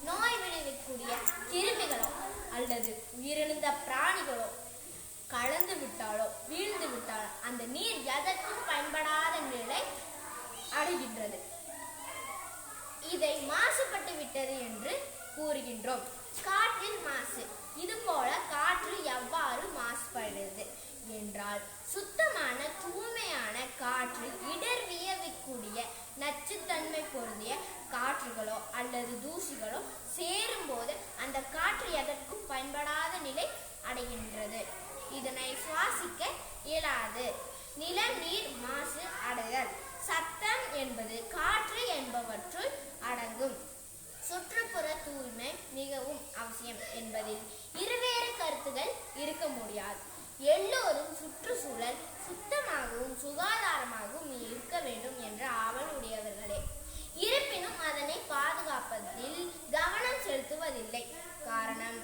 நோய் விளைவிக்கக்கூடிய கிருமிகளோ அல்லது உயிரிழந்த பிராணிகளோ கலந்து விட்டாலோ வீழ்ந்து விட்டாலோ அந்த நீர் எதற்கும் பயன்படாத நிலை அடைகின்றது. இதை மாசுபட்டு விட்டது என்று கூறுகின்றோம். காற்றில் மாசு. இது போல காற்று எவ்வாறு மாசுபடுகிறது என்றால், சுத்தமான தூய்மையான காற்று இடர் வியவிக்கூடிய நச்சுத்தன்மை பொருந்திய காற்றுகளோ அல்லது தூசிகளோ சேரும் போது அந்த காற்று எதற்கும் பயன்படாத நிலை அடைகின்றது. இதனை சுவாசிக்க இயலாது. நிலம் நீர் மாசு அடைதல். சத்தம் என்பது காற்று என்பவற்றுள் அடங்கும். சுற்றுப்புற தூய்மை மிகவும் அவசியம் என்பதில் இருவேறு கருத்துகள் இருக்க முடியாது. எல்லோரும் சுற்றுச்சூழல் சுத்தமாகவும் சுகாதாரமாகவும் இருக்க வேண்டும் என்ற ஆவலுடையவர்களே. இருப்பினும் அதனை பாதுகாப்பதில் கவனம் செலுத்துவதில்லை. காரணம்,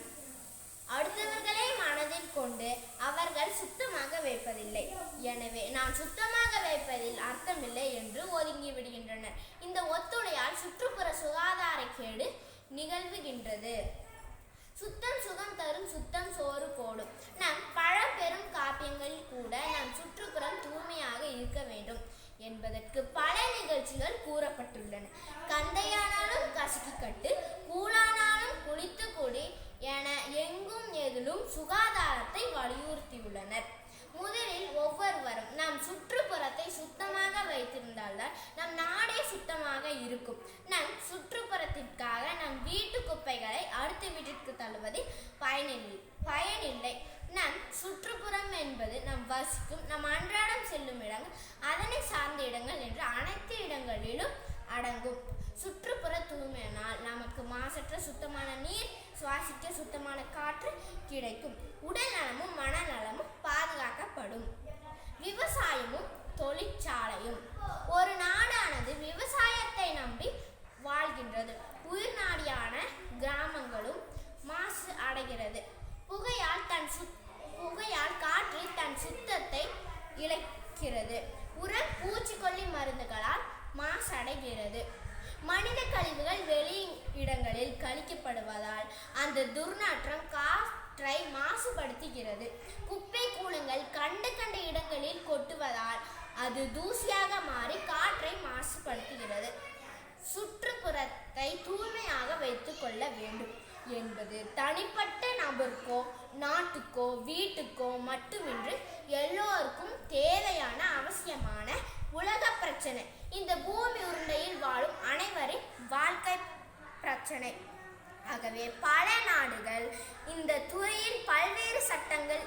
அடுத்தவர்களை மனதில் கொண்டு அவர்கள் சுத்தமாக வைப்பதில்லை. எனவே நான் சுத்தமாக வைப்பதில் அர்த்தமில்லை என்று ஒதுங்கி விடுகின்றனர். இந்த ஒத்துழையால் சுற்றுப்புற சுகாதார கேடு நிகழ்வுகின்றது. சுத்தம் சுகம் தரும், சுத்தம் சோறு போடும். நம் பழம்பெரும் காப்பியங்களில் கூட நம் சுற்றுப்புறம் தூய்மையாக இருக்க வேண்டும் என்பதற்கு பல நிகழ்ச்சிகள் கூறப்பட்டுள்ளன. கந்தையானாலும் கசக்கி கட்டு, கூழானாலும் குளித்து குடி என எங்கும் எதிலும் சுகாதாரத்தை வலியுறுத்தியுள்ளனர். முதலில் ஒவ்வொருவரும் நம் சுற்றுப்புறத்தை சுத்தமாக வைத்திருந்தால்தான் நம் நாடே சுத்தமாக இருக்கும். நம் சுற்றுப்புறத்திற்காக நம் வீட்டு குப்பைகளை அடுத்த வீட்டிற்கு தள்ளுவதில் பயனில்லை. நம் சுற்றுப்புறம் என்பது நம் வசிக்கும், நம் அன்றாடம் செல்லும் இடங்கள், அதனை சார்ந்த இடங்கள் என்று அனைத்து இடங்களிலும் அடங்கும். சுற்றுப்புற தூய்மையினால் நமக்கு மாசற்ற சுத்தமான நீர், சுவாசிக்க சுத்தமான காற்று கிடைக்கும். உடல் நலமும் மனநலமும் பாதுகாக்கப்படும். விவசாயமும் தொழிற்சாலையும். ஒரு நாடானது விவசாயத்தை நம்பி வாழ்கின்றது. உயிர் நாடியான கிராமங்களும் மாசு அடைகிறது. புகையால் காற்று தன் சுத்தத்தை இழக்கிறது. உரம், பூச்சிக்கொல்லி மருந்துகளால் மாசடைகிறது. மனித கழிவுகள் வெளி இடங்களில் கழிக்கப்படுவதால் அந்த துர்நாற்றம் காற்றை மாசுபடுத்துகிறது. குப்பை கூளங்கள் கண்ட இடங்களில் கொட்டுவதால் அது தூசியாக மாறி காற்றை மாசுபடுத்துகிறது. சுற்றுப்புறத்தை தூய்மையாக வைத்துக் கொள்ள வேண்டும் என்பது தனிப்பட்ட நபருக்கோ நாட்டுக்கோ வீட்டுக்கோ மட்டுமின்றி எல்லோருக்கும் தேவையான அவசியமான உலக பிரச்சனை. இந்த பூமி உருண்டையில் வாழும் அனைவரின் வாழ்க்கை பிரச்சனை. ஆகவே பல நாடுகள் இந்த துறையில் பல்வேறு சட்டங்கள்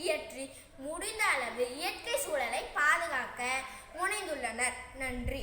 இயற்றி முடிந்த அளவு இயற்கை சூழலை பாதுகாக்க முனைந்துள்ளனர். நன்றி.